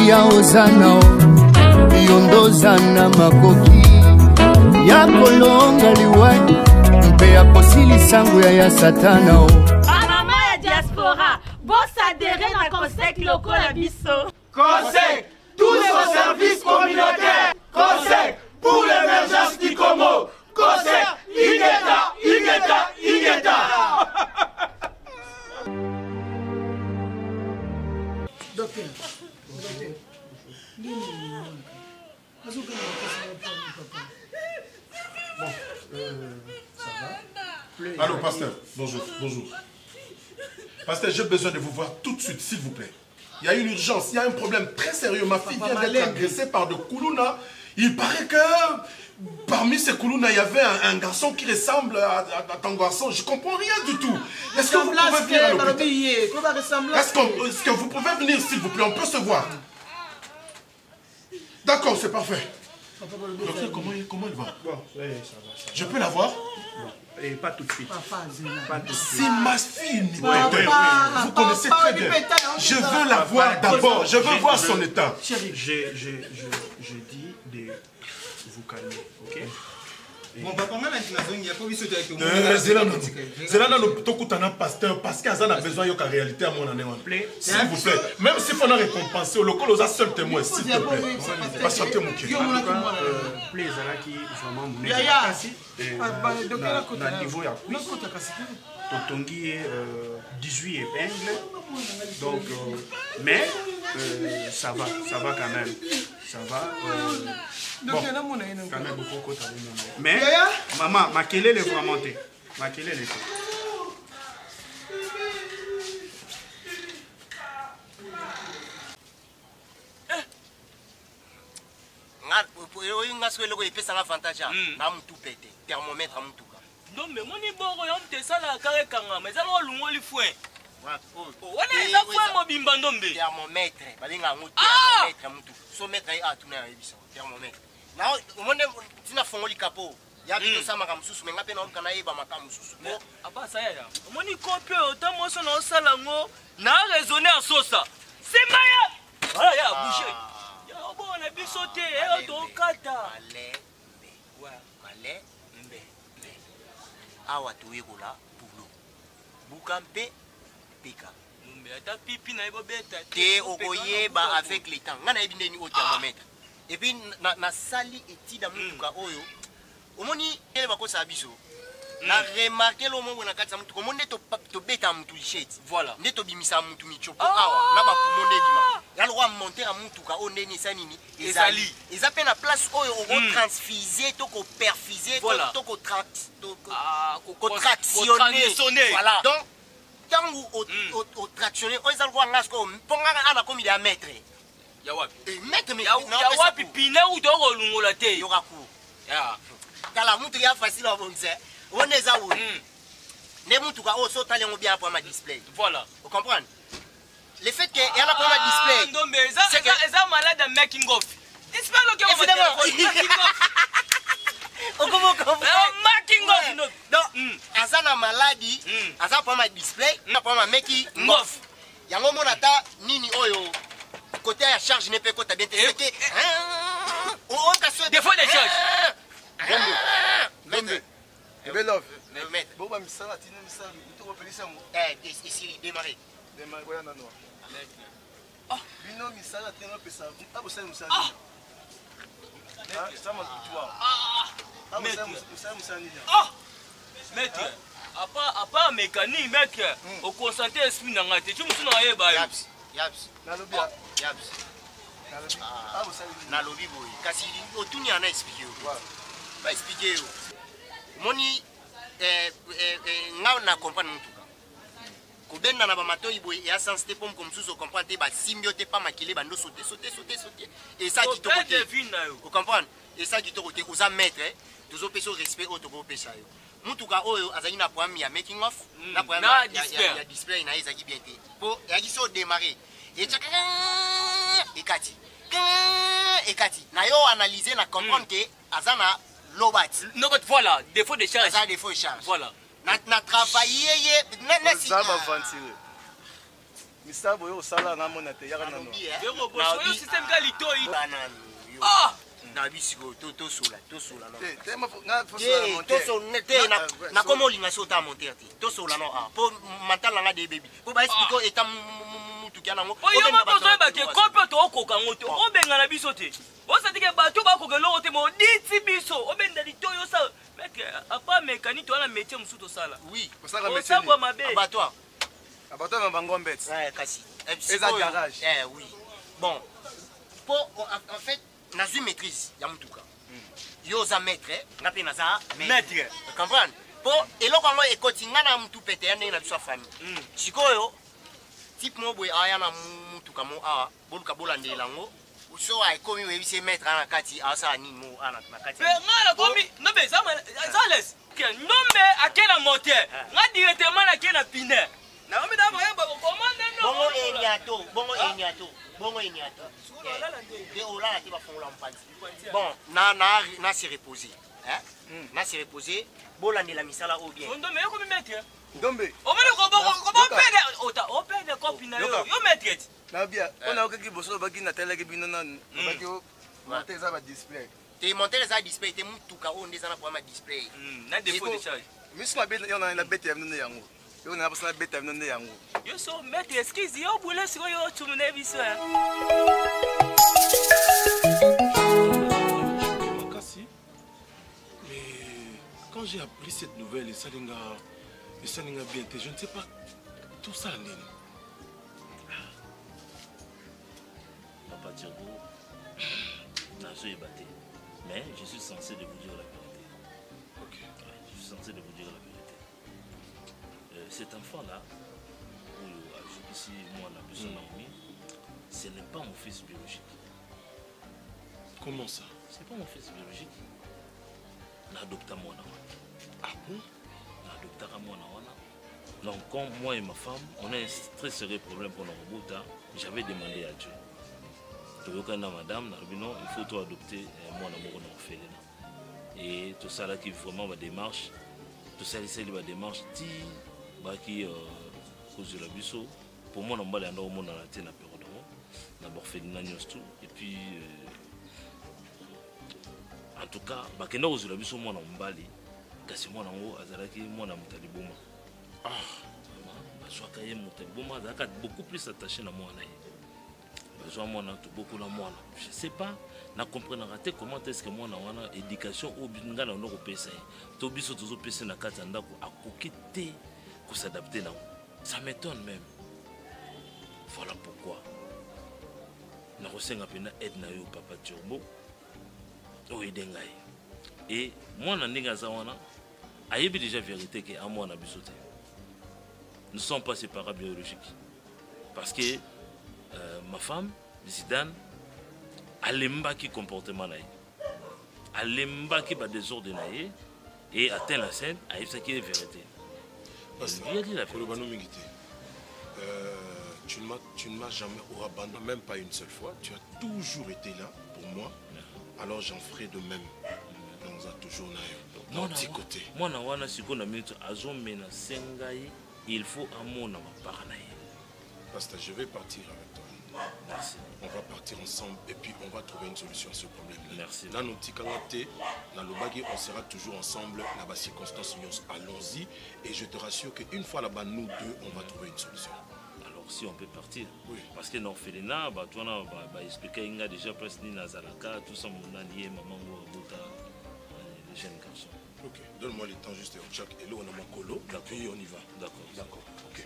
ya ozana yondoza na makoki ya kolonga liwai mpe ya kosilisa nguya ya satana mama ya diaspora bosadere na COSEC lokola biso. COSEC, tous les services communautaires. COSEC, pour l'émergence du Congo. COSEC, Igeta, Igeta, Igeta. Docteur. Allô, pasteur, bonjour, bonjour. Pasteur, j'ai besoin de vous voir tout de suite, s'il vous plaît. Il y a une urgence, il y a un problème très sérieux. Ma fille vient d'être agressée par de Koulouna. Il paraît que parmi ces Koulouna, il y avait un garçon qui ressemble à ton garçon. Je ne comprends rien du tout. Est-ce que vous pouvez venir à l'hôpital? Est-ce que vous pouvez venir, s'il vous plaît? On peut se voir. D'accord, c'est parfait. Docteur, comment il va? Bon, oui, ça va. Je peux la voir? Et pas tout de suite. C'est ma fille, Nicolas. Vous connaissez très bien. Je veux la voir d'abord. Je veux voir son état. Chérie, je dis de vous calmer, ok? Bon, papa, il n'y a pas vu ce directement. C'est là le pasteur parce qu'il a besoin de la réalité à mon année. S'il vous plaît. Même s'il faut la récompenser, le col aux seul témoin, s'il te plaît. Patientez mon cœur. Plaise à qui vraiment mon niveau à quiz. Totongi 18 épingles. Donc, mais ça va quand même. Ça va. Bon, quand même beaucoup de mais, maman, ma quelle est vraiment monter? Ma quelle est le non mais mon iboro yom te sala kare kanga mais zalo lungo li fouin wana eza fouin mobimba ndombe thermomètre balinga ngo thermomètre mutu so mettre a tuna ya biso thermomètre na omone tina fongoli kapo ya bito sama ka mususu menga pe na omkana yeba maka mususu ko aba saya ya omoni kopie otamoso na osala ngo na raisonner en sosa c'est maya voilà ya bouger ya obona biso te e to kata male mbe awa tuyekola pulo bukampe pika mbe ata pipi na ebo beta te okoyeba avec le temps ngana ebindeni au thermomètre et puis na sali etida mutuka oyo omoni ele bakosa biso na remarquer lo mongo na kati ya mutuka monde to beta mutu shit voilà nde to bimisa mutu michopo awa na ba kumonde dima yalo wa monter a mutuka o ndeni sanini ezali eza pe na place oyo o transfuser to ko perfuser to ko tractionner voilà donc tangu au tractionner o ezali ko ngasko mponga ana komi de mètre ya wapi mètre mais ya wapi pine ou to ko lungola te yoka ku ya kala mutu ya facile à bonzer on est à où ne mutuka o so talengo bien pour ma display voilà vous comprenez le fait que elle a pour ma display non mais ça malade à making of espère le que making of donc azana maladie aza pour ma display na pour ma making of yango mona ta nini oyo côté à charge ne peut pas bien te on casse des fois des charges bombe Belov. Bon, bah, misala, tu ne misala, tu peux appeler ça. Ici, démarrer. Démarrer, voilà, non. Ah, bino misala, tu ne peux pas. Ah, vous savez, misala. Ah, ça m'a dit, tu vois. Ah, mais ça, ah, maître. À part mécanique, mec, au concentré esprit dans la tête, tu me souviens, Yaps. Nalobia. Yaps. Ah, vous savez. Nalobi, boy. Kasi, au tout n'y en a expliqué. Va expliquer. Moni nga na comprendre mutuka ko benda na ba matoi boy ya sans te pom comme sous comprendre ba simbiote pas makile ba ndo sauter et ça qui to côté vous comprendre et ça qui to côté oza mettre toujours peso respect auto ko pesa yo mutuka oyo azali na programme ya making of na programme ya display na ezaki bien te po ya ki so démarrer et chaka ekati na yo analyser na comprendre que azana lobat. Non, voilà, défaut de charge. Ça, défaut de charge. Voilà. Na travaillé, Ça va avancer. misala boye osala na mona te yaka nano oyo système ka litoi na bisiko tosola nakoma olinga si ota montere te tosola no mpo mental nanga de bebi mpo baexplike eta mutukia nango oyo bakozoyebake ko mpe tookoka ngo te obengana biso te osatike bato bakoka eloko te ma oditi biso obenda litoi osala meke apa mécanique wana métier mosusu tosala osambwa mabe abatwa na bango mbet kasi eza garage oui bon mpo en fait nazwi maîtrise ya mutuka yo oza maître nga mpe naza maître comprendre mpo eloko yango ekoti nga na mutu pete ya ndenge na biso ya famille sikoyo type mo boye aya na mutuka mo awa boluka bolandela yango so akomi oyebisi maître ana kati asala nini mo ana na kati nga nakomi nobe zales nombe ake na moteur nga directement nake na pine nakomi dakoyeba kokomande bongo eniato de olala te bafongola mpanzi bon na se reposer na se reposer bolandela misala oyo bien ndombe yokomi maître ndombe omoni opende kopi na yo maître ti na bia ona okaki boso baki na teleki bino nanu baki monter eza ba display te monter eza display te mutuka oyo nde eza na problème ya display na défaut de charge miso mabe yo na bete ya bino nde yango yo na basana bete ya bino nde yango yo so maître excuse yo bule sikoyo otumuna biso Makasi, mais quand j'ai appris cette nouvelle et Salinga bien, je ne sais pas tout ça, Nini. Papa Thiergo, mais je suis censé de vous dire la vérité. Ok. Ouais, je suis censé de vous dire la vérité. Cet enfant-là, ici, moi, on a besoin ce n'est pas mon fils biologique. Comment ça? C'est pas mon fils biologique. N'adopte moi. Ah bon? N'adopte moi. Donc, comme moi et ma femme, on a un très sérieux problème pour nos robots, j'avais demandé à Dieu. Madame, non, il faut tout adopter moi d'amour dans orphelinat. Et tout ça là qui vraiment ma démarche, tout ça c'est la démarche qui cause de la biso. Pour moi, on va aller dans la tête na période na orphelinat tout. Et puis en tout cas, bakenda cause de la biso moi na mbali, kasi moi nango azalaki moi na mutaliboma. Ah, bazwaka ye mutaliboma azalaka beaucoup plus attaché na moi na ye. Beaucoup la moi. Je ne sais pas, je ne comprends pas comment est-ce que moi, j'ai une éducation au Binga dans nos pays. Tout biso tous les pays na Katanda à coqueter pour s'adapter là. Ça m'étonne même. Voilà pourquoi. Nous avons appelé aide na yo papa Turbo. Oh edengai. Et moi na ndinga zawana, ayebi déjà vérité que à moi na bisoté. Nous ne sommes pas séparés biologiques. Parce que ma femme, Zidane, elle aime pas qui comportement naïe. Elle aime pas qui va désordre naïe et atteint la scène, elle sait qui est vérité. Il a dit la vérité. Tu ne m'as jamais abandonné, même pas une seule fois. Tu as toujours été là pour moi. Alors j'en ferai de même. On a toujours naïe. Mon petit côté. Moi, si on a mis à Sengai, il faut à mon paranaï. Pasteur, je vais partir avec toi. Merci. On va partir ensemble et puis on va trouver une solution à ce problème. Merci. Là, nos petits canapés, dans le bagui, on sera toujours ensemble. Là-bas, circonstances, allons-y. Et je te rassure qu'une fois là-bas, nous deux, on va trouver une solution. Alors, si on peut partir. Oui. Parce que dans l'orphelinat, tu as expliqué qu'il y a déjà presque Nazalaka, tout ça, mon allié, maman, les jeunes garçons. Ok, donne-moi le temps juste au Tchak. Et là, on a mon colo. Puis on y va. D'accord. D'accord. Ok.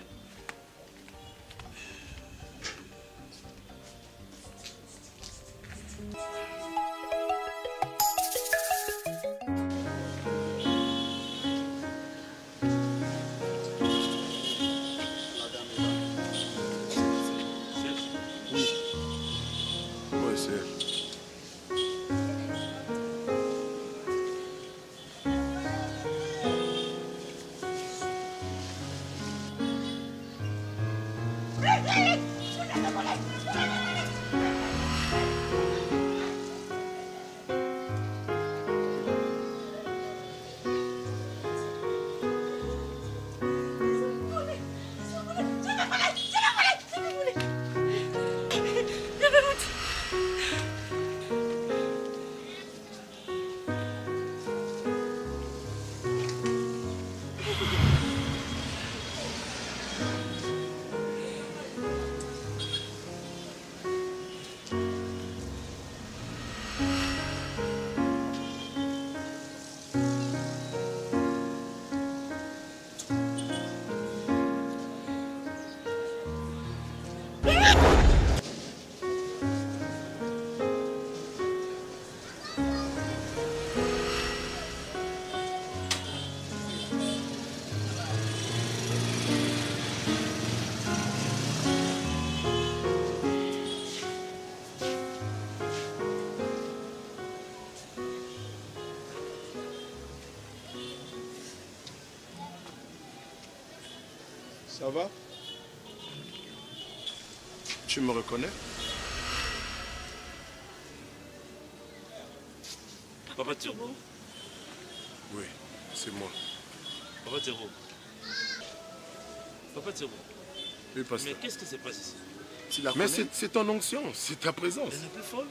Ça va? Tu me reconnais? Papa Turbo? Oui, c'est moi. Papa Turbo. Papa Turbo. Oui, pasteur. Mais qu'est-ce qui se passe ici? Mais c'est ton onction, c'est ta présence. Elle n'est plus folle?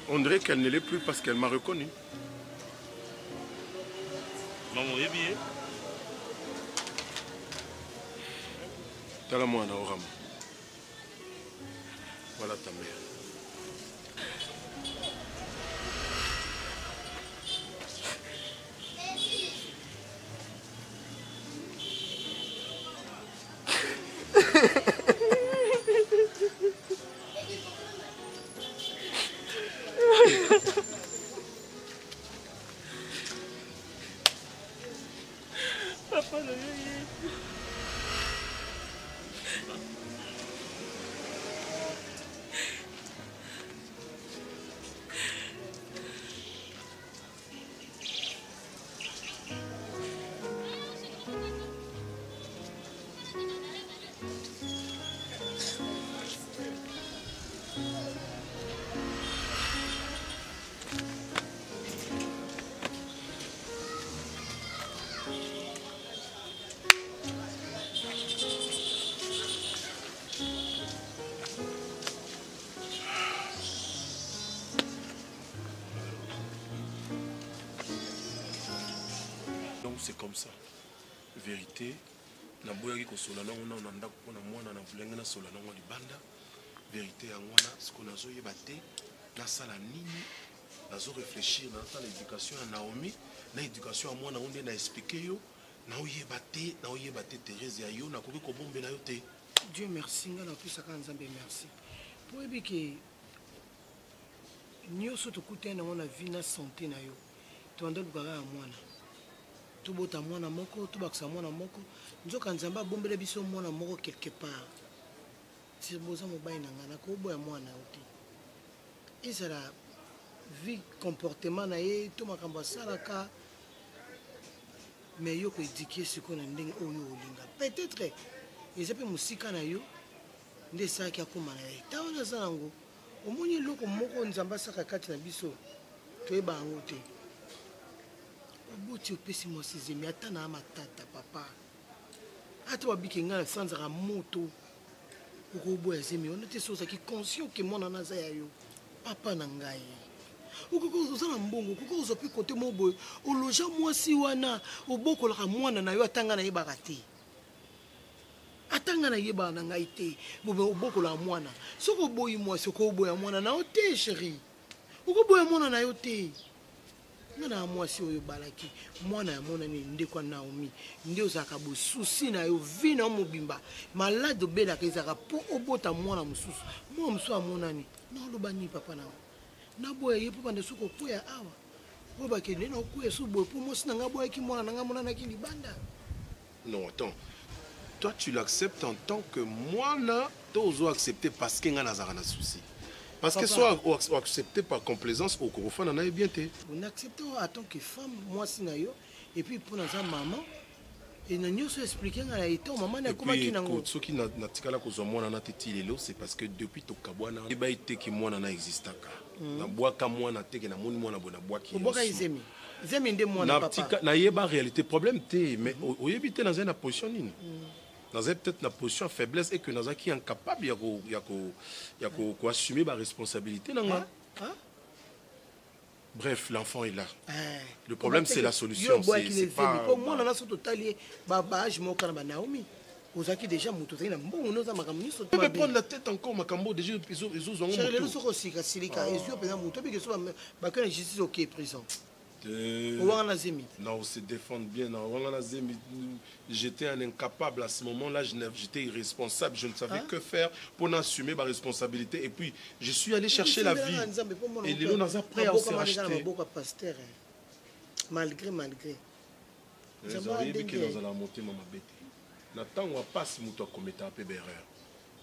On dirait qu'elle ne l'est plus parce qu'elle m'a reconnu. Maman, est bien. T'as la moine, Oram. Voilà ta mère. Papa, le vieil. Donc c'est comme ça. Vérité, na boyaki kosola nango na ndako mpona mwana na bulenge nasola nango libanda. Vérité yango wana siko nazoyeba te nasala nini, nazoréfléchir na l'éducation ya Naomi, na éducation ya mwana ngo nde na expliqué yo, naoyeba te Thérèse ya yo nakoki kobombela yo te. Dieu merci, nga napisaka Nzambe merci. Po yebi ke nyonso tokutani nango na vie na santé na yo, tobanda lukaka ya mwana. Tobota mwana moko, tobakisa mwana moko, nzoka Nzambe abombela biso mwana moko quelque part. Si boza mobali na nga nakoboya mwana yo te. Ezala vie comportement na ye to makambo asalaka, mais yo koéduquer sikoyo na ndenge oyo olinga. Peut-être eza mpe mosika na yo nde esalaki akóma na ye. Ntango naza nango omoni eloko moko Nzambe asaka kati na biso toyeba yango te. Oboti opesi mwasi zemi ata na matata papa. Ata wabiki nga na sanzaka moto okoboya zemi wana te so ozalaki conscient ke mwana naza ya yo papa na ngai. Okoko oza na mbongo okoko ozwa mpe kote mo boye oloja mwasi wana obokolaka mwana na yo atanga na yebaka te. Atanga na yebaka na ngai te obokolaka mwana. Soki oboyi mwasi okoboya mwana na yo te chéri. Okoboya mwana na yo te. Nga na mwasi oyo balaki mwana ya mwana ni ndeko Naomi nde ozalaka bosusi na yo vi na mobimba malade obelaka ezalaka po obota mwana mosusu mwana mosusu amonani naoloba nini papa nango naboya ye mpo banda soki okwea awa oyo bakende na okwea so boye mpo mwasi na nga boyaki mwana na nga monanaki libanda. Non, attends. Toi, tu l'acceptes en tant que moi, tu as accepté parce que tu as un souci. Parce que soit accepté par complaisance, au Korofan, on a bien été. On accepte en tant que femme, moi, si nayo, et puis pour notre maman, et nous nous expliquer à l'état, maman n'a comment qui n'a pas. Ce qui n'a pas que moi n'a été c'est parce que depuis tout Kabwana, il y a été qui moi n'a existé. Na bois comme moi n'a été que na mon moi n'a bona bois qui. Au bois izemi, izemi ndé moi n'a papa. Na yeba réalité problème té, mais au éviter dans une position nini. Dans peut-être une position de faiblesse et que nous sommes incapables de assumer ma responsabilité. Bref, l'enfant est là. Le problème, c'est la solution. C'est pas... On peut prendre la tête encore, Makambo, déjà, ils ont non, se défendre bien. J'étais un incapable à ce moment-là, j'étais irresponsable, je ne savais que faire pour assumer ma responsabilité. Et puis, je suis allé chercher la vie. Et les gens sont prêts à se racheter. Malgré. Ils ont dit que nous allons monter ma bête. Nathan, on va pas si nous commettre un peu d'erreur.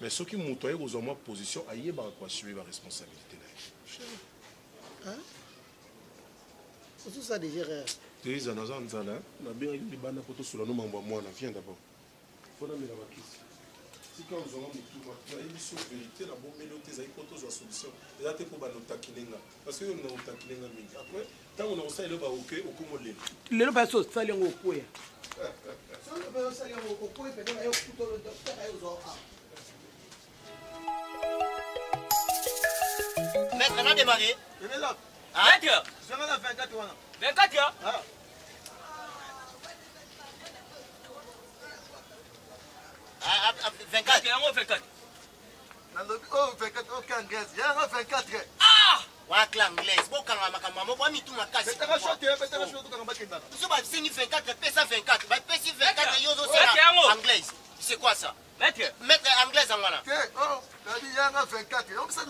Mais ceux qui m'ont donné aux position, aïe, bah quoi assumer ma responsabilité. Tout ça déjà. Teresa Nazanzala, na bien libana poto sula no mambo mwana, viens d'abord. Faut mettre la crise. Si quand vous avez une émission vérité, la bonne mélodie, vous avez une solution. Vous avez pour nous taquiner. Parce que nous avons taquiner. Après, tant qu'on a aussi le baoke, au Comolé. Le basso, ça l'est au point. Ça l'est au point, peut-être que le docteur est aux ordres. Maître, on a démarré. Maître, je vais à 24 ans. 24 heures. 24 yango 24 nalobi oyo 24 oka anglaise yango 24 wakla anglaise bokanga makambo mo bwami tu makasi betaka shot tokanga bakendana biso basengi 24 pesa 24 bapesi 24 yo ozosala anglaise c'est quoi ça maître anglaise yango wana nabi yanga 24 donc ça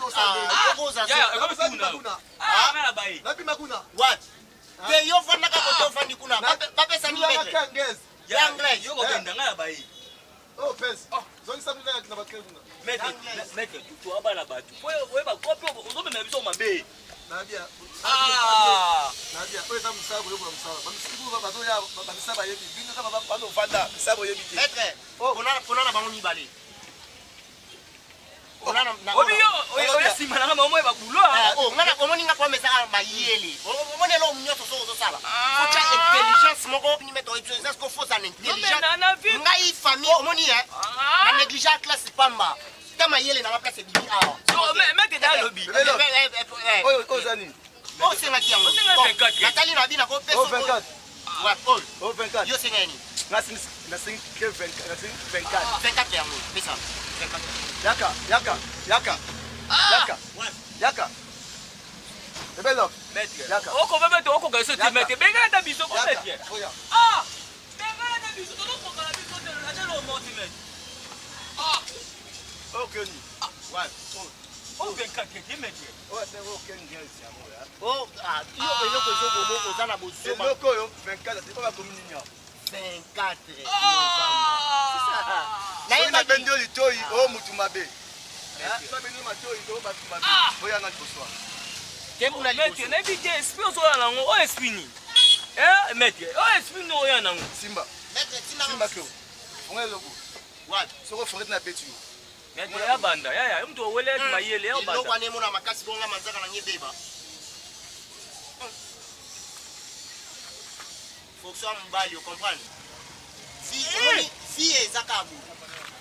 nabima kuna what te yo vandaka koto ofandi kuna bapesani maître ya anglaise yo kokenda nga ya bayi oh pesa zongisa mina na bakele kuna maître tu abana batu oyeba kopi ozomema biso mabe nabia oyo eza mosala koyokola mosala bamisiku bazoya bamisa bayebi bino kaka banovanda misa boyebi te maître mpona na bango mibale oyo nsima nanga maomo eba buloa omoni nga po mesaka mayele omoni elo nyonso so ozosala otya intelligence moko nimetko fosa na intelligence ngai famille omoni na négligent classe pamba ta mayele nanga place ebibi awa meke da alobi oyo oza nini osengaki yango natali na bina kopesa 24 yo senga nini nasengi 24 yango pesa yaka ebelo maître okova mete okoka so te maître bengana ta biso ko maître bengana ta biso tokokoka na biso te natelo monti maître okeni o 24 ke maître yo eloko ezobomo oza na bozoba eloko oyo 24 oyo bakomi nini 24 nayeba bendi oyo litoi oyo mutu mabe bendi matoi oyo batu mabe oyanga liboso maître nayebi te esprit ozoya nango oyo esprit nini maître oyo esprit nini oya nango simba keo fonga eloko soko fongete na beti yo maître ya banda yaya mtu owele mayele ya banda eloko wana emona makasi bonga manzaka na nyebeba fonction ya mobali ocomprendre si eza kabu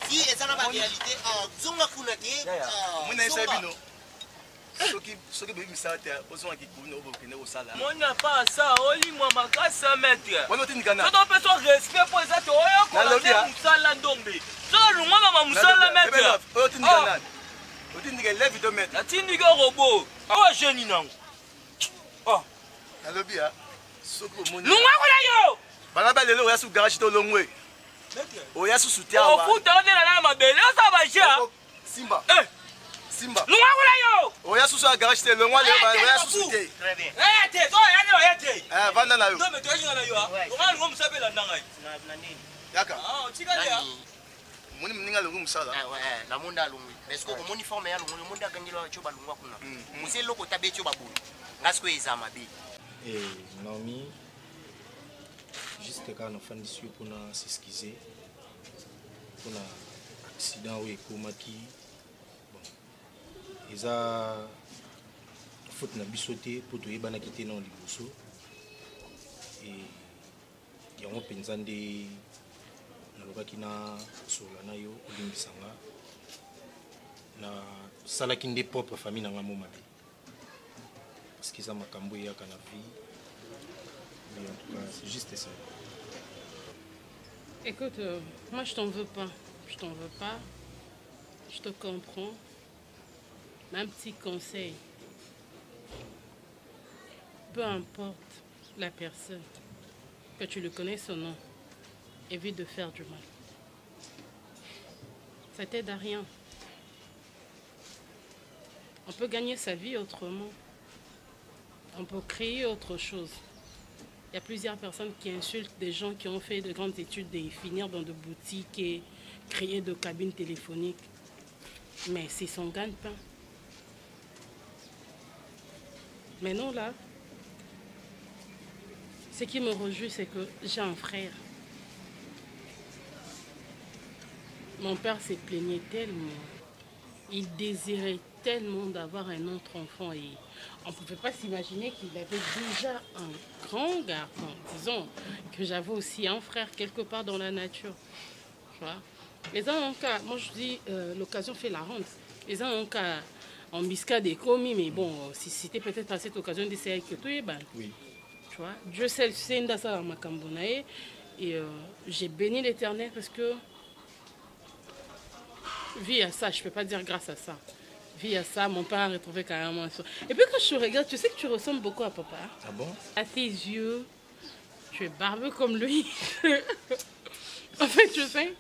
si eza na baréalité zonga kuna te mwina esa bino soki boyi misala te ozongaki kuna obokende kosala mona pa sa olimwa makasi ya maître wana otindikana soto mpeso respect po eza te oyokola mosala ndombe soki lungwamama mosala maître oyo otindikana otindika leve to maître natindiki robo oyo jeune nango nalobi soki omoni lungwakola yo bana balelo oya su garage to longwe oya susu te awa ofuta ondela na mabele oza baja simba lungwakola yo oya susu ya garage te longwa lelo oya susu te te toyane oya te vanda na yo ndombe toyinga na yo onga lungo musabela ndangai yaka otikale omoni moninga alongi mosala namonde alongwi parce que omoni forme ya longwi omonde akangeli tio balongwa kuna mosi eloko tabe tio baboyi nga sikoyo eza mabe Naomi juste kaka nafandisi yo mpona s'excuse mpona accident oyo ekomaki eza faute na biso te mpo toyebanaki te na liboso yango mpenza nde nalobaki na sola na yo olimbisanga nasalaki nde propre famille nanga mo mabe parce que eza makambo eyaka na vie mais en tout cas c'est juste ça. Écoute, moi je t'en veux pas, je te comprends, mais un petit conseil, peu importe la personne, que tu le connais son nom, évite de faire du mal. Ça t'aide à rien. On peut gagner sa vie autrement. On peut créer autre chose. Il y a plusieurs personnes qui insultent des gens qui ont fait de grandes études et finir dans de boutiques et créer de cabines téléphoniques. Mais c'est son gagne-pain. Mais non, là, ce qui me réjouit, c'est que j'ai un frère. Mon père s'est plaigné tellement. Il désirait tellement d'avoir un autre enfant et on ne pouvait pas s'imaginer qu'il avait déjà un grand garçon. Disons que j'avais aussi un frère quelque part dans la nature. Tu vois? Les gens ont qu'à, moi je dis, l'occasion fait la honte. Les gens ont qu'à en bisca des commis, mais bon, si c'était peut-être à cette occasion d'essayer que tout est ban. Oui. Tu vois? Dieu sait, c'est une dassa dans ma cambonae. Et j'ai béni l'Éternel parce que, via ça, je ne peux pas dire grâce à ça. Via ça, mon père a retrouvé carrément ça. Et puis quand je te regarde, tu sais que tu ressembles beaucoup à papa. Ah bon? À tes yeux, tu es barbeux comme lui. En fait, tu sais,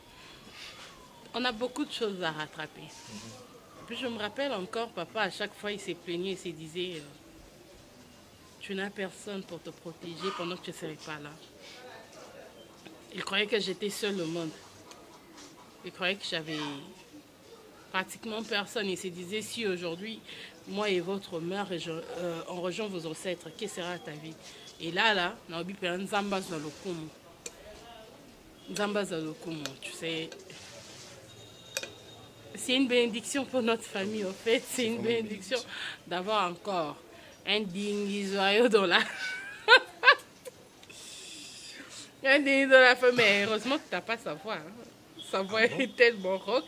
on a beaucoup de choses à rattraper. Et puis je me rappelle encore, papa, à chaque fois, il s'est plaigné, il se disait, tu n'as personne pour te protéger pendant que tu ne serais pas là. Il croyait que j'étais seule au monde. Il croyait que j'avais pratiquement personne. Il se disait, si aujourd'hui, moi et votre mère, on rejoint vos ancêtres, que sera ta vie? Et là, on a oublié Nzamba Zalokumu. Nzamba Zalokumu, tu sais. C'est une bénédiction pour notre famille, en fait. C'est une bénédiction d'avoir encore un digne joyeux dans la... un digne dans la famille. Mais heureusement que tu n'as pas sa voix. Hein. Sa voix est tellement rock.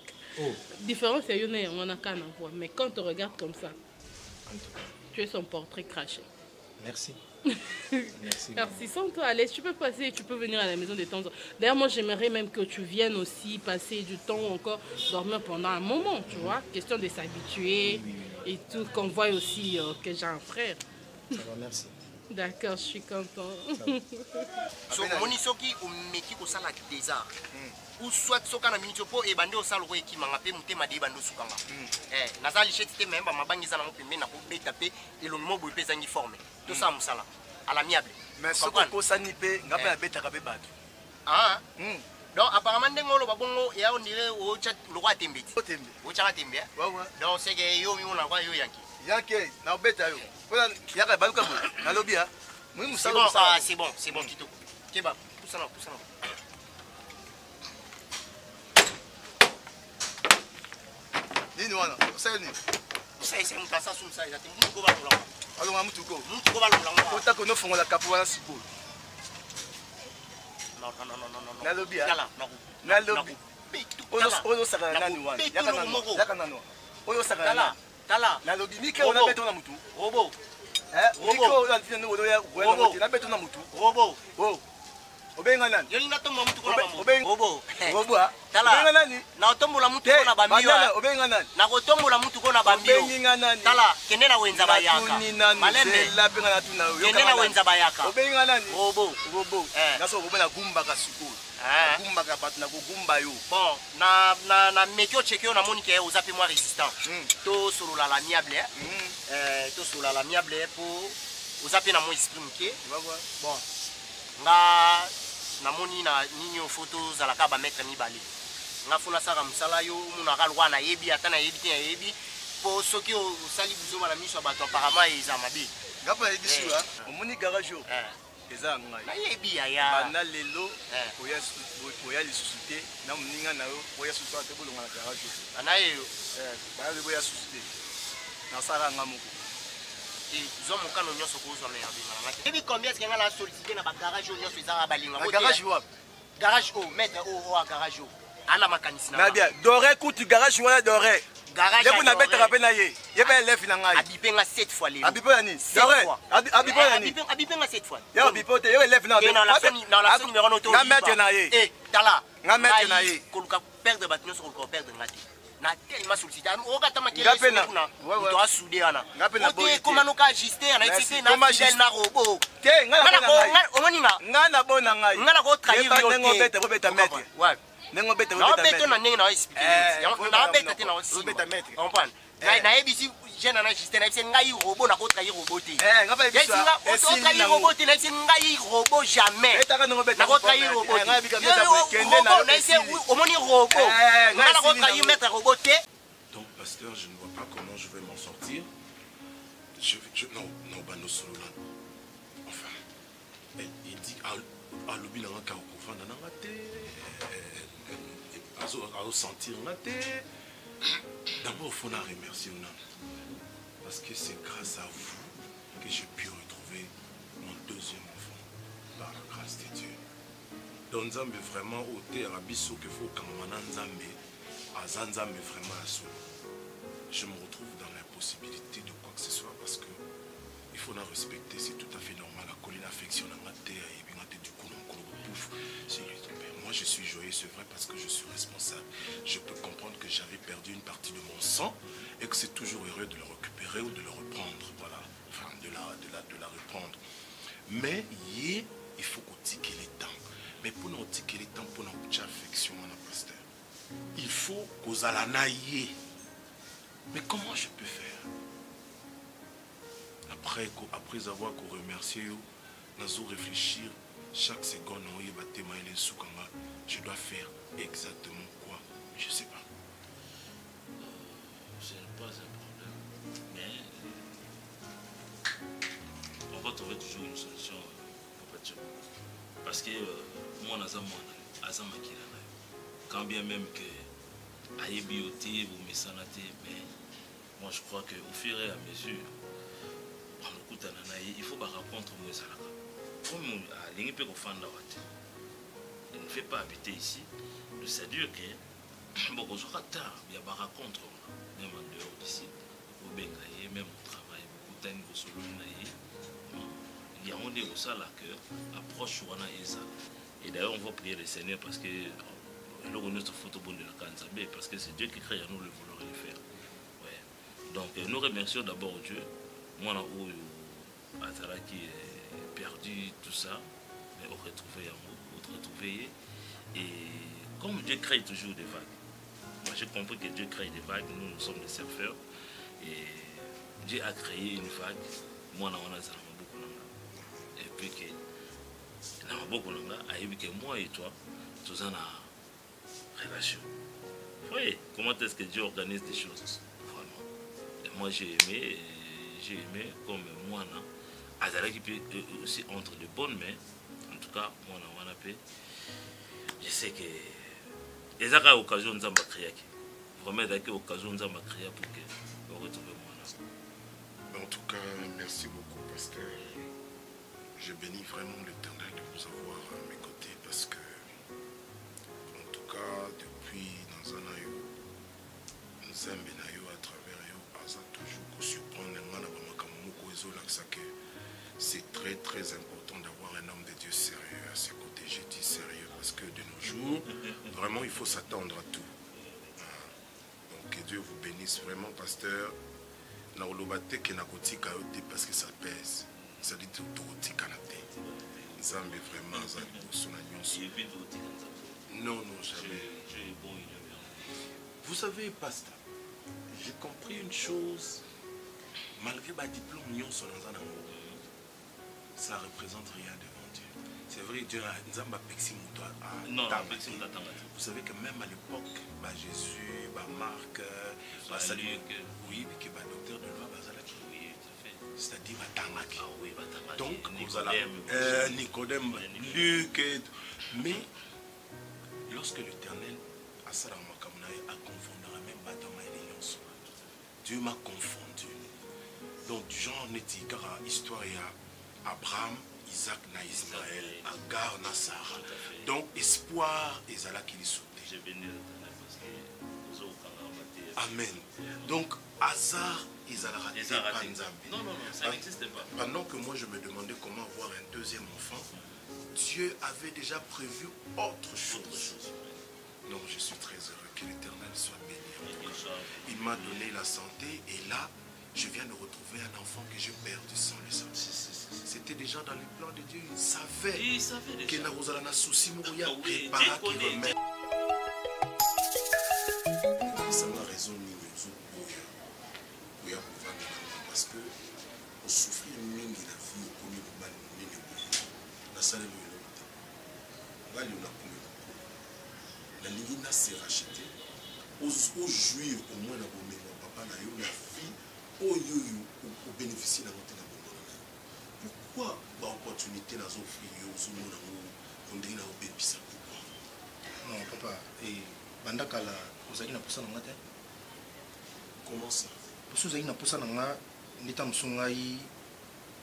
Différent, c'est une on a qu'à voix. Mais quand on te regarde comme ça, tu es son portrait craché. Merci. Merci. Merci. Sans toi, allez, tu peux passer, tu peux venir à la maison de temps en temps. D'ailleurs, moi, j'aimerais même que tu viennes aussi passer du temps encore, dormir pendant un moment, tu vois. Question de s'habituer et tout, qu'on voit aussi que j'ai un frère. Ça va, merci. D'accord, je suis content. Moni soki omeki kosala désart ou soit soka na minute po ebande osala ko ekimanga pe mutema de bando sukanga nazali cheti te memba mabangisa na mopembe na kobeta pe elongi mo boye pe zangi forme to sa musala à l'amiable mais soko kosani pe ngapa ya betaka pe bato ah donc apparemment ndengolo babongo ya on dirait o chat le roi tembeti o chat tembe donc c'est que yo mi on la yo yanki yanke na beta yo pona yaka baluka bo na lobby ha moi musala c'est bon Tito keba poussa là nini wana usaya nini c'est mon passa sous ça yate muko ba lola alonga mutuko ba lola kota ko no fongola kapo wana sipo non na lobby ha na lobby oyo saka nani wana yaka nani oyo saka nani tala na lobby mike ona beto na mutu robo mike ona tino oyo ya wena na beto na mutu robo obenga nani yeli na tombola mutu kona bamu robo ha tala obenga nani na tombola mutu kona bamiwa obenga nani na kotombola mutu kona bamiwa obenga nani tala kende na wenza bayaka malembe la benga na tuna yo kende na wenza bayaka obenga nani robo naso robo na gumba ka suko gumba ka bat na gumba yo bon na mekio chekio na moni ke ozape moi résistant to solo la l'amiable to solo la l'amiable pour ozape na moi esprit mke bon nga namoni na nini photo za la kaba mettre mibale nga funa saka musala yo muna kalwa na yebi atana yebi te yebi po soki o sali buzo bana miso bato apparemment eza mabe ngapa yebi wa omoni garage yo eza ngai na yebi ya bana lelo oya lisusuté na muninga na yo oya lisusuté bolonga na garage yo ana yo bana lebo ya lisusuté na sara ngamoko zo mokano nyonso kozwa na yabe na ngati ebi combien est-ce que nga la sollicité na ba garage nyonso ezanga balinga na garage wa garage maître a garage ana makanisi na bien doré kuti garage wala doré garage yebo na betaka pe na ye yeba élève na ngai abipenga 7 fois lelo abipenga ni doré abipenga ni abipenga 7 fois yo bipote yo élève na dans la fin numéro noto na maître na ye tala na maître na ye koluka perdre batino so koluka perdre ngati na tellement sollicité o kata makele kuna to asudé ana ote comment no ka ajuster ana excité na fidèle na robot te ngana omoninga ngana bona ngai ngana ko trahir yo te ngo beta ko beta maître ouais nengo beta na beta na ninga na expliquer na beta te na aussi beta maître comprendre na ebisi jeune na ajuster na ngai robot na ko trahir robot te ngapa ebisi o trahir robot te na ngai robot jamais etaka nengo beta na ko trahir robot ngai bika beta ko kende na omoni robot ngana ko trahir maître robot te. Donc, pasteur, je ne vois pas comment je vais m'en sortir. Non, Bano Sololan. Enfin, il dit, sentir. D'abord, il faut la remercier. Parce que c'est grâce à vous que j'ai pu retrouver mon deuxième enfant. Par la grâce de Dieu. Donc, Nzambe vraiment au terre, abisso que faut quand Nzambe, à Nzambe vraiment à solo. Je me retrouve dans l'impossibilité de quoi que ce soit parce que il faut la respecter, c'est tout à fait normal. La colline affection dans ma terre et bien du coup, moi je suis joyeux, c'est vrai, parce que je suis responsable. Je peux comprendre que j'avais perdu une partie de mon sang et que c'est toujours heureux de le récupérer ou de le reprendre. Voilà, enfin de la reprendre. Mais il faut qu'on tique les temps. Mais pour nous tirer les temps, pour notre affection, pasteur, il faut qu'on alanaïe. Mais comment je peux faire? Après avoir remercié, nous allons réfléchir chaque seconde, je dois faire exactement quoi? Je ne sais pas. Ce n'est pas un problème. Mais on va trouver toujours une solution. Parce que moi, quand bien même que Aïbioté ou Messanate, mais moi je crois qu'au fur et à mesure, il faut pas rencontrer moi ça. Comme il ne fait pas habiter ici, c'est-à-dire que beaucoup de tard, il y a des rencontres, même en dehors d'ici, même au travail, beaucoup de temps, il y a un des ça là que approche et d'ailleurs on va prier le Seigneur parce que notre photo de la Kanzabé, parce que c'est Dieu qui crée à nous le vouloir le faire. Ouais. Donc nous remercions d'abord Dieu. Moi Atara qui est perdu tout ça, mais on retrouver et comme Dieu crée toujours des vagues. Moi j'ai compris que Dieu crée des vagues, nous sommes des surfeurs et Dieu a créé une vague. Moi on a beaucoup et puis que moi et toi, tous en a relation. Oui, comment est-ce que Dieu organise des choses? Vraiment. Et moi j'ai aimé comme moi, qui peut aussi entre de bonnes mains. En tout cas, moi, je sais que les occasions de créer. Vraiment, des occasions de créer pour que nous retrouvions moi. En tout cas, merci beaucoup, pasteur. Je bénis vraiment l'Éternel de vous avoir à mes côtés parce que, en tout cas, depuis dans un an, nous sommes à travers eux, toujours surprendre c'est très très important d'avoir un homme de Dieu sérieux à ses côtés. Je dis sérieux parce que de nos jours, vraiment il faut s'attendre à tout. Donc que Dieu vous bénisse vraiment, pasteur. Parce que ça pèse. Ça dit tout Zambé vraiment non, jamais. Vous savez, pasteur, j'ai compris une chose. Malgré ma diplôme, ça ne représente rien devant Dieu. C'est vrai, Dieu a non, vous savez que même à l'époque, Jésus, Marc, oui, mais que docteur de loi, c'est-à-dire donc, vous allez Nicodème, Luc, mais lorsque l'Éternel a confondu même Dieu m'a confondu. Donc, genre, car histoire à Abraham, Isaac, na Ismaël, Agar, na Sarah. Donc, espoir, et Zala qui les sautait. Amen. Donc, hasard, ils allaient rater Panzambi. Non, ça n'existe pas. Pendant que moi, je me demandais comment avoir un deuxième enfant, Dieu avait déjà prévu autre chose. Donc, je suis très heureux que l'Éternel soit béni. Il m'a donné la santé et là, je viens de retrouver un enfant que j'ai perdu sans le sang. C'était déjà dans les plans de Dieu. Il savait que la Rosalana souci mourir préparé qui remet. Ça m'a raison parce que on souffre de la vie comme la salle de la ligne n'a s'est rachetée aux jouir au moins dans vos mémoires papa na yo la fille au bénéficier de notre pourquoi l'opportunité dans offrir aux monde on dit na obéissance non papa et bandakala ozali na posa na nga te. Comment ça? Parce que ozali na posa na nga ndeta mosu ngai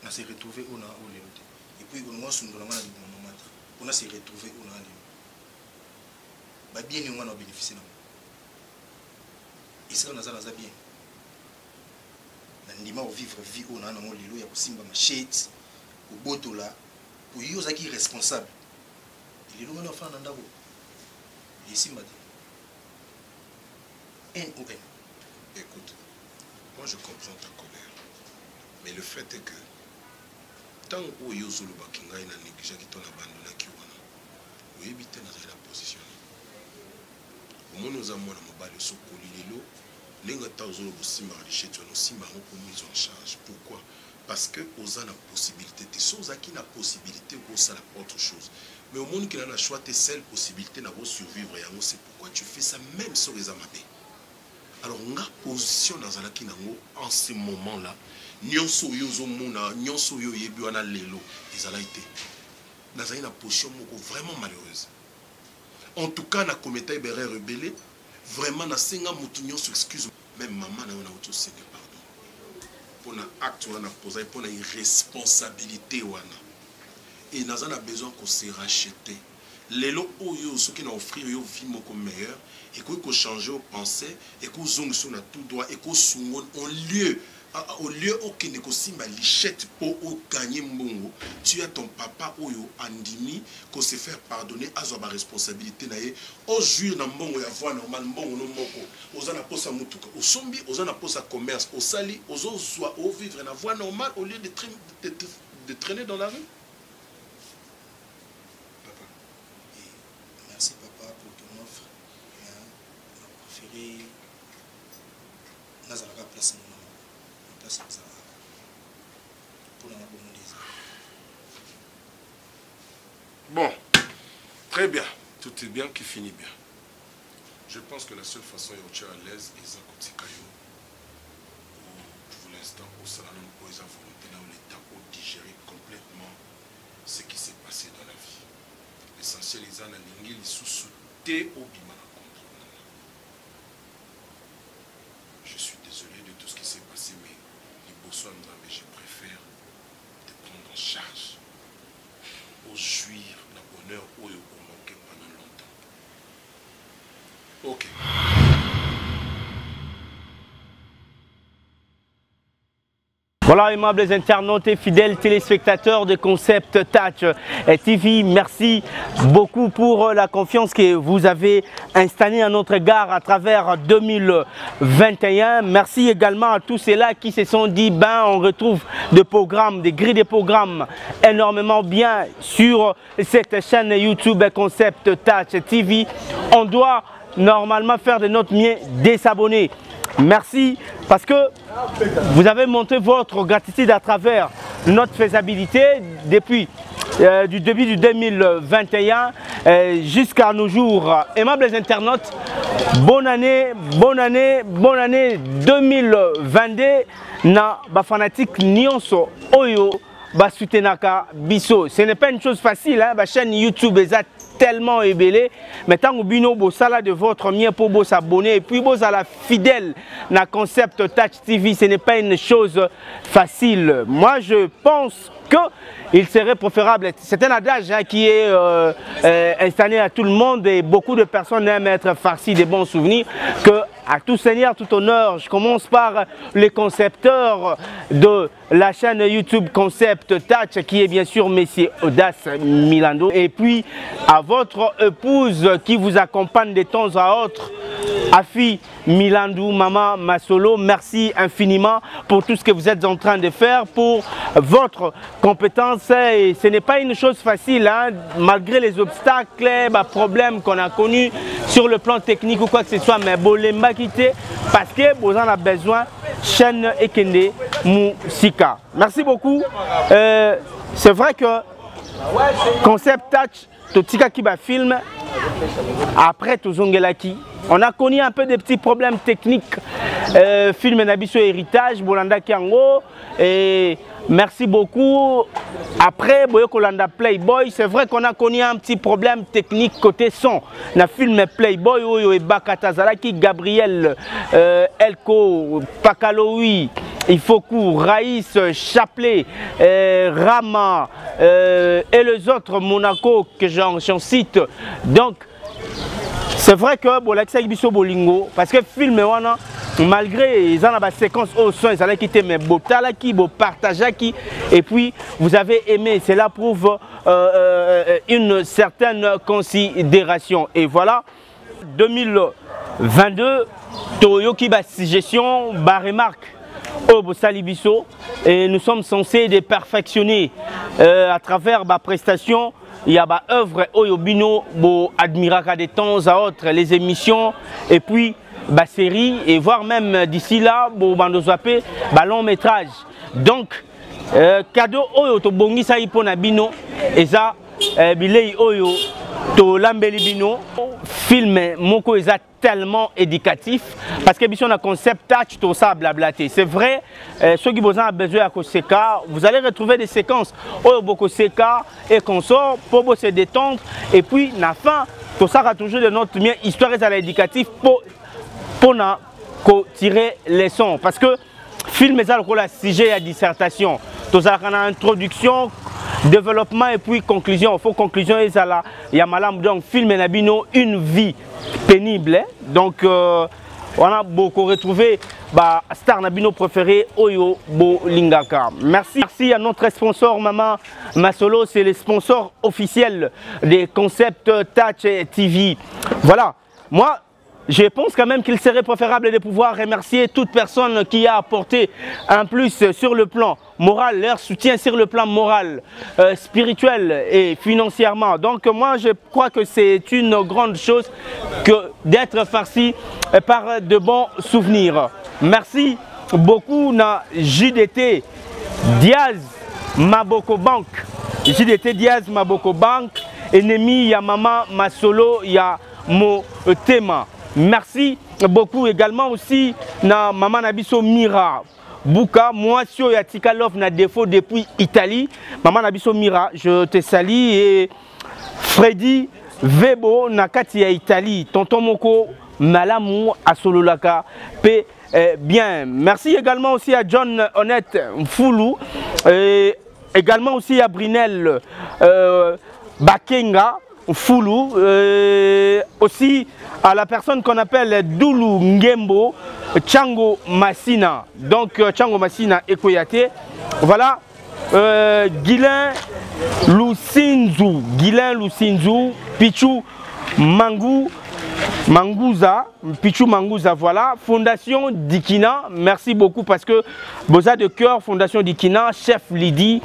na se retrouver ona o lelo te. Et puis on va sundola nga na liboma mama te. On a se retrouver ona lelo. Ba bien ni nga na bénéficier na. Et c'est na za bien. Na ndima o vivre vie ona na mo lelo ya kosimba machete, ko botola, pour yo zaki responsable. Lelo nga na fa na ndako. Et simba te. N-O-N. Écoute, moi je comprends ta colère. Mais le fait est que tant que yo zolo bakinga ina négligé ki tona bandola ki wana. Yo ebite na la position. Au moins nous avons mobile so kolilelo, lenga ta zolo bosimba richete no simba ko mise en charge. Pourquoi? Parce que aux a la possibilité de choses qui na possibilité pour ça autre chose. Mais au monde qui a le choix de seule possibilité na survivre et c'est pourquoi tu fais ça même sur les amabés. Alors, nga position dans la kinango en ce moment-là, nyonso yozo mona, nyonso yo yebi wana lelo, ezala été. Dans une position vraiment malheureuse. En tout cas, na commetté erreur rebelle, vraiment na senga mutu nyonso excuse, même maman na auto seigneur pardon. Pour na acte wana poser pour na irresponsabilité wana. Et nous avons besoin qu'on se rachète. Les lots ceux qui nous offrent une vie meilleure et qu'on change aux pensées et qu'on zonge sur tout droit et qu'on sonne au lieu aucun négocie lichette pour gagner mbongo. Tu as ton papa oyo andimi qu'on se faire pardonner à sa responsabilité naie au jour na mbongo ya voix normal mbongo no moko aux na posa mutuka au sombi aux na posa commerce au sali aux soit au vivre na voix normale au lieu de traîner dans la rue. Merci papa pour ton offre. On a préféré Nazaraka place pour la bonne des. Bon, très bien. Tout est bien qui finit bien. Je pense que la seule façon de tu es à l'aise est Zakotikayo. Pour l'instant, au salon, pour les volonté là où l'État a digéré complètement ce qui s'est passé dans la vie. L'essentiel est en aligné les sous-soutés au bima. Je suis désolé de tout ce qui s'est passé, mais les Bossois, je préfère te prendre en charge pour jouir d'un bonheur où il vous manquait pendant longtemps. Ok. Voilà, aimables internautes et fidèles téléspectateurs de Concept Touch TV, merci beaucoup pour la confiance que vous avez installée à notre égard à travers 2021. Merci également à tous ceux-là qui se sont dit, ben, on retrouve des programmes, des grilles de programmes énormément bien sur cette chaîne YouTube Concept Touch TV. On doit normalement faire de notre mieux de s'abonner. Merci parce que vous avez montré votre gratitude à travers notre faisabilité depuis du début du 2021 jusqu'à nos jours. Aimables internautes, bonne année 2022 na ba fanatique nyonso oyo ba soutenaka biso. Ce n'est pas une chose facile, hein, ba chaîne YouTube est tellement ébélé, mais tant que bino bo sala de votre mieux pour vous s'abonner et puis vous à la fidèle na Concept Touch TV, ce n'est pas une chose facile. Moi je pense qu'il serait préférable, c'est un adage hein, qui est installé à tout le monde et beaucoup de personnes aiment être farcies de bons souvenirs, que à tout seigneur, tout honneur, je commence par les concepteurs de la chaîne YouTube Concept Touch qui est bien sûr Monsieur Audace Milando, et puis à votre épouse qui vous accompagne de temps à autre, Afi Milandou, Maman Masolo, merci infiniment pour tout ce que vous êtes en train de faire, pour votre compétence. Et ce n'est pas une chose facile, hein, malgré les obstacles, les problèmes qu'on a connus sur le plan technique ou quoi que ce soit, mais Bolemba quitté parce que vous en avez besoin. Chaîne Ekende Moussika. Merci beaucoup. C'est vrai que Concept Touch, Totika Kiba Film, après Tozongelaki, on a connu un peu des petits problèmes techniques film Nabiso Héritage, Bolanda Kiango. Et merci beaucoup. Après, Kolanda Playboy, c'est vrai qu'on a connu un petit problème technique côté son. Na film Playboy, Oyo et Bakatazalaki, Gabriel, Elko, Pakaloui, Ifoku, Raïs, Chapelet, Rama et les autres, Monaco, que j'en cite. Donc, c'est vrai que Bolaksa Ibiso Bolingo, parce que film malgré ils ont la séquence au son, ils allaient quitter mais botalaki, bo partagaki, et puis vous avez aimé, cela prouve une certaine considération. Et voilà, 2022, Toyoki ba suggestion, ba remarque au Bossalibiso, et nous sommes censés les perfectionner à travers ma prestation. Il y a ba œuvre Oyobino, bo admiraka de temps à autre, les émissions, et puis ba série, et voire même d'ici là, bo bandozape, ba long métrage. Donc, cadeau Oyo to bongi sa ipona bino, et ça, bilei Oyo to lambeli bino, film moko eza tellement éducatif, parce que si on a concept touch, tout ça blablaté. C'est vrai, ceux qui ont besoin de Seka, vous allez retrouver des séquences où beaucoup Seka et qu'on sort pour se détendre, et puis la fin, tout ça a toujours de notre histoire et éducative pour tirer les sons, parce que film est le sujet à dissertation, tout ça a une introduction, développement et puis conclusion. Il faut conclusion et ça là, il y a malam donc film Nabino une vie pénible. Donc on a beaucoup retrouvé bah, star Nabino préféré Oyo Bolingaka. Merci à notre sponsor Maman Masolo, c'est le sponsor officiel des concepts Touch TV. Voilà, moi je pense quand même qu'il serait préférable de pouvoir remercier toute personne qui a apporté un plus sur le plan moral, leur soutien sur le plan moral, spirituel et financièrement. Donc moi je crois que c'est une grande chose que d'être farci par de bons souvenirs. Merci beaucoup na JDT Diaz Maboko Bank. JDT Diaz Maboko Bank, ennemi ya Maman Masolo ya Motema. Merci beaucoup également aussi na Maman Nabiso Mira Bouka, moi sur Yatikalov na défaut depuis Italie. Maman Nabiso Mira, je te salue, et Freddy Vebo Nakati ya Italie, tonton Moko Malamu Asololaka P bien. Merci également aussi à John Honnête Mfoulou, et également aussi à Brinel Bakenga Foulou, aussi à la personne qu'on appelle Doulou Ngembo Tchango Massina. Donc Tchango Massina et Koyate. Voilà, Guilain Lusinzu, Pichou Mangouza, Pichou Mangouza, voilà. Fondation Dikina, merci beaucoup parce que Boza de cœur, Fondation Dikina, chef Lydie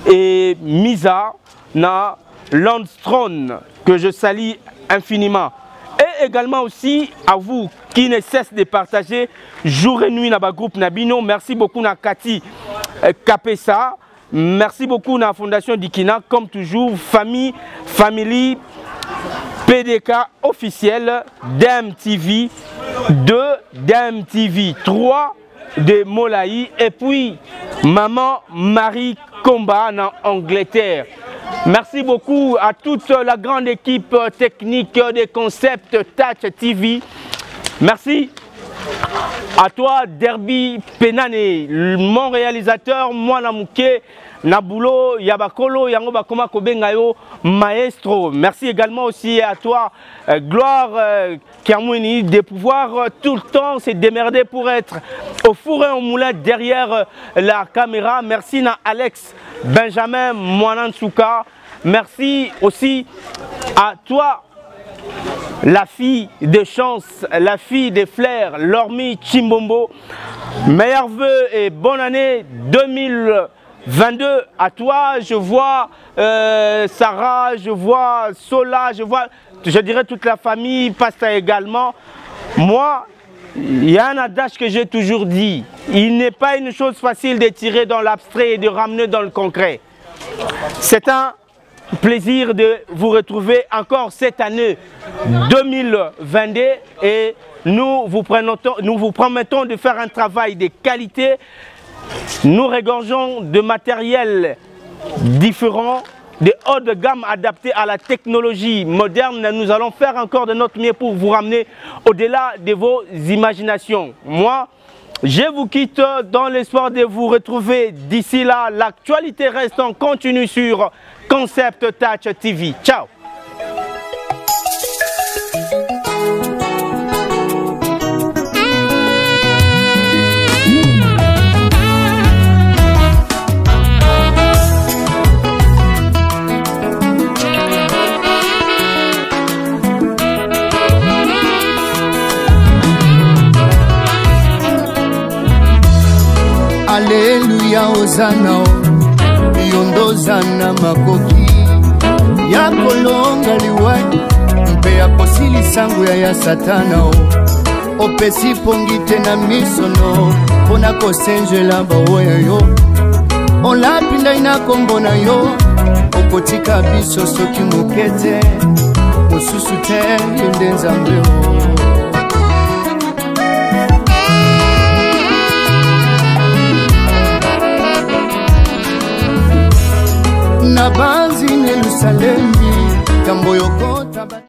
et Misa na Landstron, que je salue infiniment. Et également aussi à vous qui ne cessent de partager jour et nuit dans le groupe Nabino. Merci beaucoup Nakati Kapesa. Merci beaucoup na Fondation Dikina. Comme toujours, famille, PDK officiel, DMTV 2, DMTV 3 de Molaï. Et puis Maman Marie Combat en Angleterre. Merci beaucoup à toute la grande équipe technique des concepts Touch TV. Merci à toi Derby Penane, mon réalisateur, moi Namouké, Nabulo, Yabakolo, Yango Bakoma Kobengayo, maestro. Merci également aussi à toi, Gloire Kiamouini, de pouvoir tout le temps se démerder pour être au four et au moulin derrière la caméra. Merci à Alex Benjamin Mwanansuka. Merci aussi à toi, la fille de chance, la fille des flairs, Lormi Chimbombo. Meilleurs vœux et bonne année 2022 à toi. Je vois Sarah, je vois Sola, je dirais toute la famille, Pasta également. Moi, il y a un adage que j'ai toujours dit. Il n'est pas une chose facile de tirer dans l'abstrait et de ramener dans le concret. C'est un plaisir de vous retrouver encore cette année 2022 et nous vous promettons de faire un travail de qualité. Nous regorgeons de matériel différent, de haut de gamme adaptés à la technologie moderne. Nous allons faire encore de notre mieux pour vous ramener au-delà de vos imaginations. Moi, je vous quitte dans l'espoir de vous retrouver. D'ici là, l'actualité reste en continu sur Concept Touch TV. Ciao. Alléluia Hosanna yondozana makoki ya kolonga liwai mpe ya kosilisa nguya ya satana opesi pongi te na misono mpona kosenjela baoyo yo olapinda ina kombo na yo okotika biso soki moke te mosusu te yo nde nzambe na banzi ne Yerusalemi kambo yokota